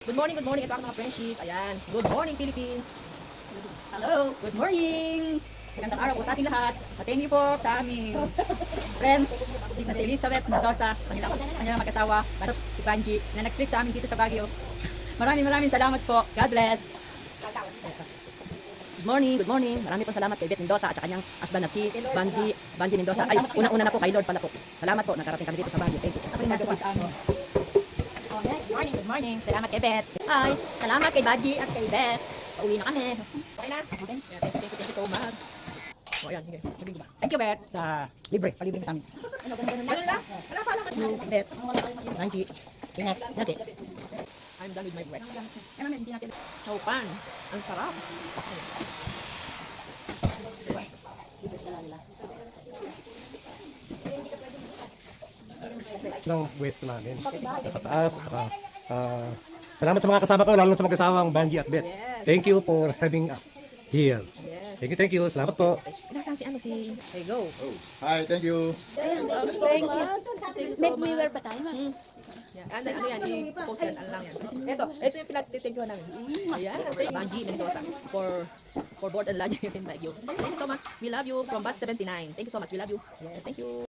Good morning, good morning. Ito ang mga friendship. Ayan. Good morning, Philippines. Hello, good morning! Magandang araw po sa ating lahat. Thank you po sa aming friend, na si Elizabeth Mendoza, kanilang mag-asawa, si Banji, na nag-treat sa amin dito sa Baguio. Maraming salamat po. God bless! Good morning, good morning. Marami pong salamat kay Beth Mendoza at sa kanyang husband na si Banji Mendoza. Ay, unang-una na po kay Lord pala po. Salamat po, nakarating kami dito sa Baguio. Thank you. Ako rin nagawa sa amin. Good morning. Salamat kay Beth. Hi, salamat kay Banji at kay Beth. Pauwi na kami. Okay na? Okay. Yeah, thank you so much. O, ayan, sige. Sabihin ko ba? Thank you, Beth, sa palibre sa amin. Ano lang? Wala pa lang. Beth. Banji. Ingat. Ingat eh. I'm done with my work. Chowpan. Ang sarap. Ng pwesto namin sa taas at saka, salamat sa mga kasama ko, lalo na sa mag-asawang Banji at Beth. Thank you for having us here. Thank you, salamat po. Nasaan si ano si... Hey, go. Hi, thank you. Make me wear pa tayo. Yeah. Ano yan, i-post yan, ano lang yan. Ito yung pinag-thank you namin. Ayan, Banji Mendoza for board and lunch. Thank you so much. We love you from Bat 79. Thank you so much. We love you. Yes, thank you.